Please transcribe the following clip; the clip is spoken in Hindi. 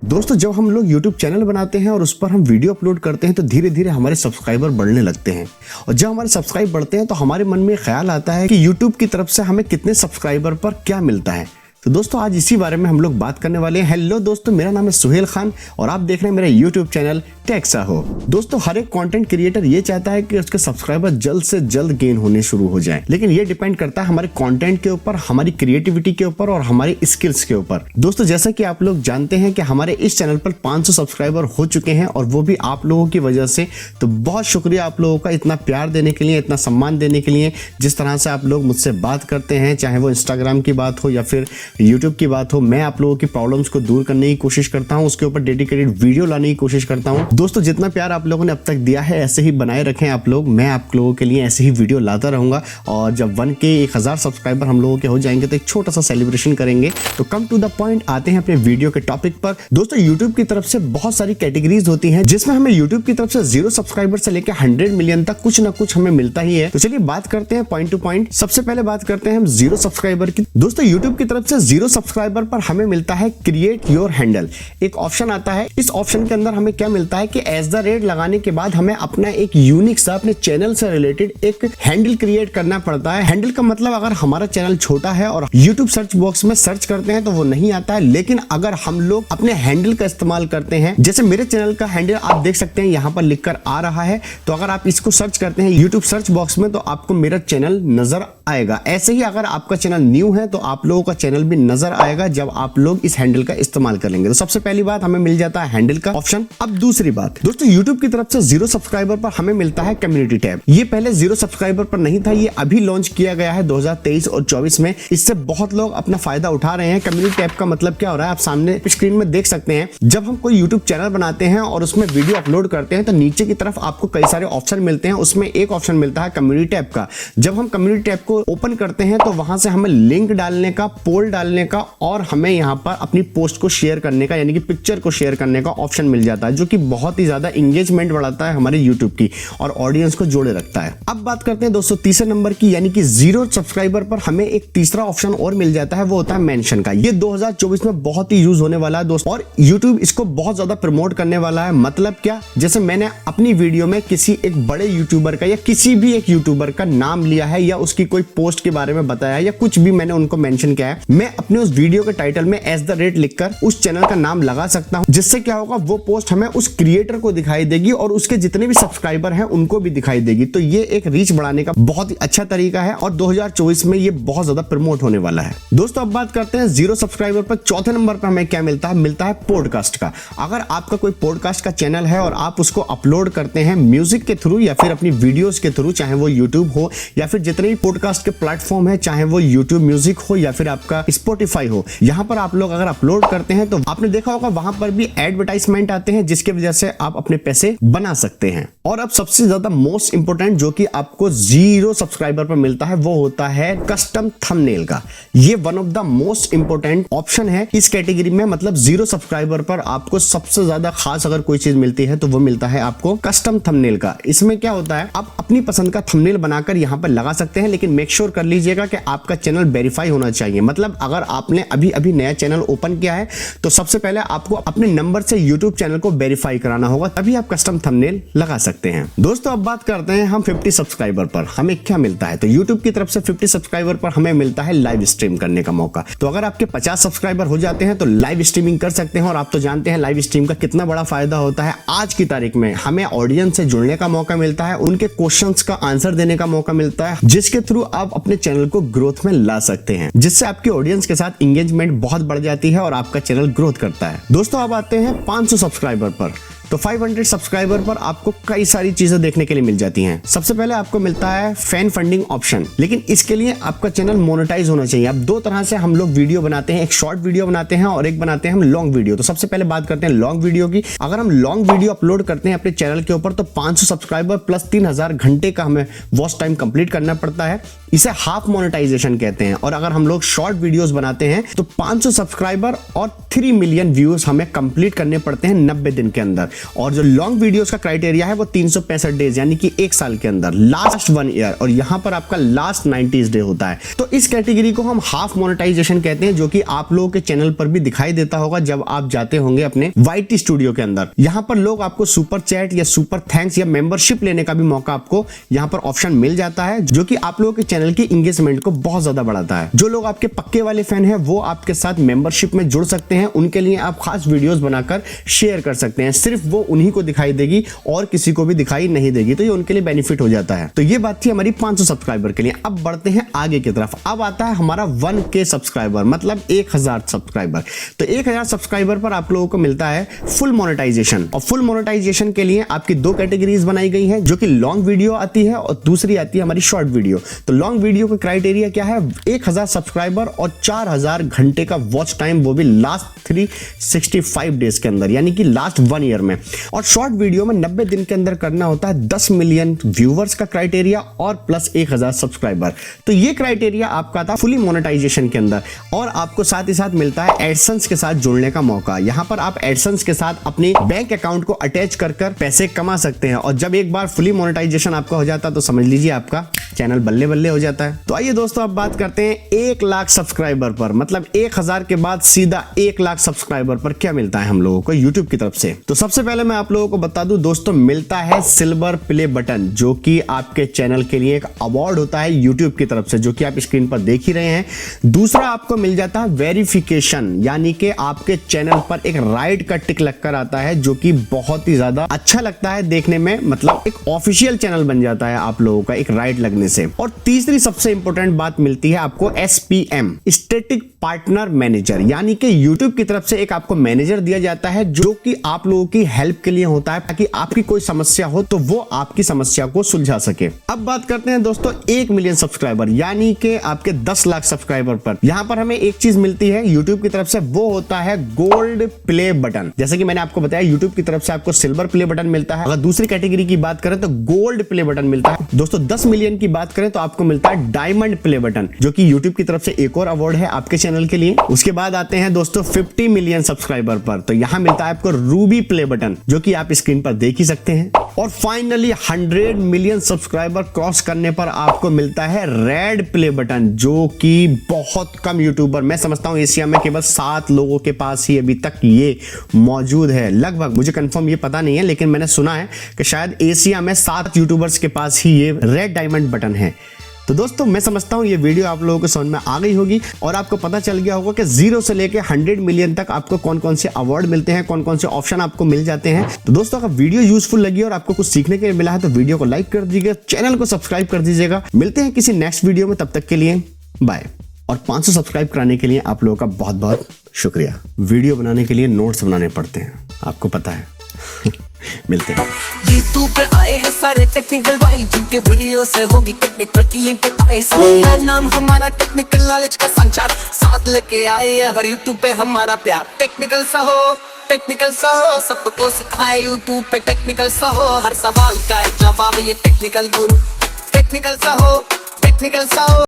दोस्तों जब हम लोग YouTube चैनल बनाते हैं और उस पर हम वीडियो अपलोड करते हैं तो धीरे धीरे हमारे सब्सक्राइबर बढ़ने लगते हैं। और जब हमारे सब्सक्राइब बढ़ते हैं तो हमारे मन में ख्याल आता है कि YouTube की तरफ से हमें कितने सब्सक्राइबर पर क्या मिलता है। तो दोस्तों आज इसी बारे में हम लोग बात करने वाले हैं। हेलो दोस्तों, मेरा नाम है सुहेल खान और आप देख रहे हैं मेरा YouTube चैनल टेक्साहो। दोस्तों हर एक कंटेंट क्रिएटर ये चाहता है कि उसके सब्सक्राइबर जल्द से जल्द गेन होने शुरू हो जाएं, लेकिन ये डिपेंड करता है हमारे कंटेंट के ऊपर, हमारी क्रिएटिविटी के ऊपर और हमारी स्किल्स के ऊपर। दोस्तों जैसा कि आप लोग जानते हैं कि हमारे इस चैनल पर 500 सब्सक्राइबर हो चुके हैं और वो भी आप लोगों की वजह से। तो बहुत शुक्रिया आप लोगों का इतना प्यार देने के लिए, इतना सम्मान देने के लिए। जिस तरह से आप लोग मुझसे बात करते हैं, चाहे वो इंस्टाग्राम की बात हो या फिर यूट्यूब की बात हो, मैं आप लोगों की प्रॉब्लम्स को दूर करने की कोशिश करता हूं, उसके ऊपर डेडिकेटेड वीडियो लाने की कोशिश करता हूं। दोस्तों जितना प्यार आप लोगों ने अब तक दिया है ऐसे ही बनाए रखें आप लोग। मैं आप लोगों के लिए ऐसे ही वीडियो लाता रहूंगा और जब 1000 सब्सक्राइबर हम लोगों के हो जाएंगे तो एक छोटा सा सेलिब्रेशन करेंगे। तो कम टू द पॉइंट आते हैं अपने वीडियो के टॉपिक पर। दोस्तों यूट्यूब की तरफ से बहुत सारी कैटेगरीज होती हैं जिसमें हमें यूट्यूब की तरफ से 0 सब्सक्राइबर से लेकर 100 मिलियन तक कुछ ना कुछ हमें मिलता ही है। तो चलिए बात करते हैं पॉइंट टू पॉइंट। सबसे पहले बात करते हैं हम 0 सब्सक्राइबर की। दोस्तों यूट्यूब की तरफ से 0 सब्सक्राइबर पर हमें मिलता है क्रिएट योर हैंडल। एक ऑप्शन आता है, इस ऑप्शन के अंदर हमें क्या मिलता है कि एज द रेट लगाने के बाद हमें अपना एक यूनिक सा अपने चैनल से रिलेटेड एक हैंडल क्रिएट करना पड़ता है। हैंडल का मतलब अगर हमारा चैनल छोटा है और YouTube सर्च बॉक्स में सर्च करते हैं तो वो नहीं आता है, लेकिन अगर हम लोग अपने हैंडल का इस्तेमाल करते हैं, जैसे मेरे चैनल का हैंडल आप देख सकते हैं यहां पर लिखकर आ रहा है, तो अगर आप इसको सर्च करते हैं YouTube सर्च बॉक्स में तो आपको मेरा चैनल नजर आएगा। ऐसे ही अगर आपका चैनल न्यू है तो आप लोगों का चैनल भी नजर आएगा जब आप लोग इस हैंडल का इस्तेमाल करेंगे। तो सबसे पहली बात हमें मिल जाता है हैंडल का ऑप्शन। अब दूसरी बात दोस्तों, YouTube की तरफ से 0 सब्सक्राइबर पर हमें मिलता है कम्युनिटी टैब। ये पहले 0 सब्सक्राइबर पर नहीं था, ये अभी लॉन्च किया गया है 2023 और 24 में। इससे बहुत लोग अपना फायदा उठा रहे हैं। कम्युनिटी टैब का मतलब क्या हो रहा है आप सामने स्क्रीन में देख सकते हैं। जब हम कोई YouTube चैनल बनाते हैं और उसमें वीडियो अपलोड करते हैं तो नीचे की तरफ आपको कई सारे ऑप्शन मिलते हैं, उसमें एक ऑप्शन मिलता है कम्युनिटी टैब का। जब हम कम्युनिटी टैब को ओपन करते हैं तो वहां से हमें लिंक डालने का, पोल डालने का और हमें यहां पर अपनी पोस्ट को शेयर करने का यानी कि पिक्चर को शेयर करने का ऑप्शन मिल जाता है, जो कि बहुत ही ज्यादा एंगेजमेंट बढ़ाता है हमारे YouTube की और ऑडियंस को जोड़े रखता है। अब बात करते हैं दोस्तों तीसरे नंबर की, यानी कि 0 सब्सक्राइबर पर हमें एक तीसरा ऑप्शन और मिल जाता है, वो होता है मेंशन का। ये 2024 में बहुत ही यूज होने वाला है दोस्तों और YouTube इसको बहुत ज्यादा प्रमोट करने वाला है। मतलब क्या, जैसे मैंने अपनी वीडियो में किसी एक बड़े यूट्यूबर का या किसी भी एक यूट्यूबर का नाम लिया है या उसकी कोई पोस्ट के बारे में बताया या कुछ भी मैंने उनको मेंशन किया है, मैं अपने उस वीडियो के टाइटल में @ लिखकर उस चैनल का नाम लगा सकता हूं, जिससे क्या होगा वो पोस्ट हमें उस क्रिएटर को दिखाई देगी और उसके जितने भी सब्सक्राइबर हैं उनको भी दिखाई देगी। तो ये एक रीच बढ़ाने का बहुत ही अच्छा तरीका है और 2024 में ये बहुत ज्यादा प्रमोट होने वाला है। दोस्तों अब बात करते हैं 0 सब्सक्राइबर पर चौथे नंबर पर हमें क्या मिलता है, मिलता है पॉडकास्ट का। अगर आपका कोई पॉडकास्ट का चैनल है और आप उसको अपलोड करते हैं म्यूजिक के थ्रू या फिर अपनी वीडियोस के थ्रू, चाहे वो यूट्यूब हो या फिर जितने भी पॉडकास्ट के प्लेटफॉर्म है, चाहे वो यूट्यूब म्यूजिक हो या फिर आपका स्पॉटिफाई हो, यहां पर आप लोग अगर अपलोड करते हैं तो आपने देखा होगा वहां पर भी एडवर्टाइजमेंट आते हैं जिसकी वजह से आप अपने पैसे बना सकते हैं। और अब सबसे ज्यादा मोस्ट इंपोर्टेंट जो कि आपको 0 सब्सक्राइबर पर मिलता है वो होता है कस्टम थंबनेल का। ये one of the most important option है इस कैटेगरी में। मतलब 0 सब्सक्राइबर पर आपको सबसे ज्यादा खास अगर कोई चीज मिलती है तो वो मिलता है आपको कस्टम थंबनेल का। इसमें क्या होता है, आप अपनी पसंद का थंबनेल बनाकर यहां पर लगा सकते हैं, लेकिन मेक श्योर कर लीजिएगा कि आपका चैनल वेरीफाई होना चाहिए। मतलब अगर आपने अभी नया चैनल ओपन किया है तो सबसे पहले आपको अपने नंबर से YouTube चैनल को वेरीफाई कराना होगा, तभी आप कस्टम थंबनेल लगा सकते हैं। दोस्तों अब बात करते हैं हम 50 सब्सक्राइबर पर हमें क्या मिलता है। तो YouTube की तरफ से 50 सब्सक्राइबर पर हमें मिलता है लाइव स्ट्रीम करने का मौका। तो अगर आपके 50 सब्सक्राइबर हो जाते हैं तो लाइव स्ट्रीमिंग कर सकते हैं और आप तो जानते हैं लाइव स्ट्रीम का कितना बड़ा फायदा होता है। आज की तारीख में हमें ऑडियंस से जुड़ने का मौका मिलता है, उनके क्वेश्चंस का आंसर देने का मौका मिलता है, जिसके थ्रू आप अपने चैनल को ग्रोथ में ला सकते हैं, जिससे आपकी ऑडियंस के साथ एंगेजमेंट बहुत बढ़ जाती है और आपका चैनल ग्रोथ करता है। दोस्तों अब आते हैं 500 सब्सक्राइबर पर। तो 500 सब्सक्राइबर पर आपको कई सारी चीजें देखने के लिए मिल जाती हैं। सबसे पहले आपको मिलता है फैन फंडिंग ऑप्शन, लेकिन इसके लिए आपका चैनल मोनेटाइज होना चाहिए। अब 2 तरह से हम लोग वीडियो बनाते हैं, एक शॉर्ट वीडियो बनाते हैं और एक बनाते हैं हम लॉन्ग वीडियो। तो सबसे पहले बात करते हैं लॉन्ग वीडियो की। अगर हम लॉन्ग वीडियो अपलोड करते हैं अपने चैनल के ऊपर तो 500 सब्सक्राइबर प्लस 3000 घंटे का हमें वॉच टाइम कंप्लीट करना पड़ता है। इसे हाफ मोनेटाइजेशन कहते हैं। और अगर हम लोग शॉर्ट वीडियोस बनाते हैं तो 500 सब्सक्राइबर और 3 मिलियन व्यूज हमें कंप्लीट करने पड़ते हैं 90 दिन के अंदर। और जो लॉन्ग वीडियोस का क्राइटेरिया है वो 365 डेज यानी कि 1 साल के अंदर, लास्ट 1 ईयर, और यहाँ पर आपका लास्ट 90 डे होता है। तो इस कैटेगरी को हम हाफ मोनेटाइजेशन कहते हैं, जो कि आप लोगों के चैनल पर भी दिखाई देता होगा जब आप जाते होंगे अपने YT स्टूडियो के अंदर। यहाँ पर लोग आपको सुपर चैट या सुपर थैंक्स या मेंबरशिप लेने का भी मौका आपको यहाँ पर ऑप्शन मिल जाता है, जो कि आप लोगों के चैनल की इंगेजमेंट को बहुत ज्यादा बढ़ाता है। जो लोग आपके पक्के वाले फैन हैं वो आपके साथ मेंबरशिप में जुड़ सकते हैं, उनके लिए आप खास वीडियोस बनाकर शेयर कर सकते हैं। सिर्फ वो उन्हीं को दिखाई देगी और किसी को भी दिखाई नहीं देगी, तो ये उनके लिए बेनिफिट हो जाता है। तो ये बात थी हमारी 500 सब्सक्राइबर के लिए। अब बढ़ते हैं आगे की तरफ। अब आता है हमारा 1K सब्सक्राइबर, मतलब 1000 सब्सक्राइबर। तो 1000 सब्सक्राइबर पर आप लोगों को मिलता है फुल मोनेटाइजेशन, और फुल मोनेटाइजेशन के लिए आपकी 2 कैटेगरीज बनाई गई हैं, जो कि लॉन्ग वीडियो आती है और दूसरी आती है हमारी शॉर्ट वीडियो। तो लॉन्ग वीडियो का क्राइटेरिया क्या है? 1000 सब्सक्राइबर और 4000 घंटे का वॉच टाइम, वो भी लास्ट 365 डेज के अंदर, यानी कि लास्ट 1 ईयर में। और शॉर्ट वीडियो में 90 दिन के अंदर करना होता है 10 मिलियन व्यूवर्स का क्राइटेरिया और प्लस 1000 सब्सक्राइबर। तो ये क्राइटेरिया आपका था फुली मोनेटाइजेशन के अंदर। और आपको साथ ही साथ मिलता है एडसेंस के साथ जुड़ने का मौका। यहां पर आप एडसेंस के साथ अपने बैंक अकाउंट को अटैच कर पैसे कमा सकते हैं, और जब एक बार फुली मोनेटाइजेशन आपका हो जाता है तो समझ लीजिए आपका चैनल बल्ले बल्ले हो जाता है। तो आइए दोस्तों अब बात करते हैं 1 लाख सब्सक्राइबर पर, मतलब 1000 के बाद सीधा 1 लाख सब्सक्राइबर पर क्या मिलता है हम लोगों को यूट्यूब की तरफ से। तो सबसे पहले मैं आप लोगों को बता दूं दोस्तों, मिलता है सिल्वर प्ले बटन, जो कि आपके चैनल के लिए एक अवार्ड होता है यूट्यूब की तरफ से, जो कि आप स्क्रीन पर देख ही रहे हैं। दूसरा आपको मिल जाता है वेरिफिकेशन, यानी कि आपके चैनल पर एक राइट का टिक लगकर आता है, जो कि बहुत ही ज्यादा अच्छा लगता है देखने में, मतलब एक ऑफिशियल चैनल बन जाता है आप लोगों का एक राइट लगने से। और तीसरी सबसे इंपॉर्टेंट बात मिलती है आपको SPM, स्टैटिक पार्टनर मैनेजर, यानी कि YouTube की तरफ से एक आपको मैनेजर दिया जाता है, जो कि आप लोगों की हेल्प के लिए होता है, ताकि आपकी कोई समस्या हो तो वो आपकी समस्या को सुलझा सके। अब बात करते हैं दोस्तों 1 मिलियन सब्सक्राइबर, यानी कि आपके 10 लाख सब्सक्राइबर पर। यहां पर हमें एक चीज मिलती है YouTube की तरफ से, वो होता है गोल्ड प्ले बटन। जैसे कि मैंने आपको बताया YouTube की तरफ से आपको सिल्वर प्ले बटन मिलता है, अगर दूसरी कैटेगरी की बात करें तो गोल्ड प्ले बटन मिलता है। दोस्तों 10 मिलियन की बात करें तो आपको मिलता है डायमंड प्ले बटन, जो कि YouTube की तरफ से एक और अवार्ड है आपके चैनल के लिए। उसके बाद आते हैं दोस्तों 50 मिलियन सब्सक्राइबर पर, तो यहां मिलता है आपको रूबी प्ले बटन, जो कि आप स्क्रीन पर देख ही सकते हैं। और फाइनली 100 मिलियन सब्सक्राइबर क्रॉस करने पर आपको मिलता है रेड प्ले बटन, जो कि बहुत कम यूट्यूबर, मैं समझता हूं एशिया में केवल 7 लोगों के पास ही अभी तक ये मौजूद है लगभग, मुझे कंफर्म ये पता नहीं है, लेकिन मैंने सुना है कि शायद एशिया में 7 यूट्यूबर्स के पास ही ये रेड डायमंड बटन है। तो दोस्तों मैं समझता हूं ये वीडियो आप लोगों को समझ में आ गई होगी और आपको पता चल गया होगा कि 0 से लेके 100 मिलियन तक आपको कौन कौन से अवार्ड मिलते हैं, कौन कौन से ऑप्शन आपको मिल जाते हैं। तो दोस्तों अगर वीडियो यूजफुल लगी और आपको कुछ सीखने के लिए मिला है तो वीडियो को लाइक कर दीजिएगा, चैनल को सब्सक्राइब कर दीजिएगा। मिलते हैं किसी नेक्स्ट वीडियो में, तब तक के लिए बाय। और 500 सब्सक्राइब कराने के लिए आप लोगों का बहुत बहुत शुक्रिया। वीडियो बनाने के लिए नोट्स बनाने पड़ते हैं, आपको पता है। मिलते हैं। YouTube पे आए हैं सारे टेक्निकल भाई, जिनके वीडियो से होगी टेक्निकल की इंटरप्राइज। नाम हमारा टेक्निकल नॉलेज का संचार, साथ लेके आए हैं हर YouTube पे हमारा प्यार। टेक्निकल सहो सबको सिखाए YouTube पे टेक्निकल सहो, हर सवाल का जवाब ये टेक्निकल गुरु। टेक्निकल सहो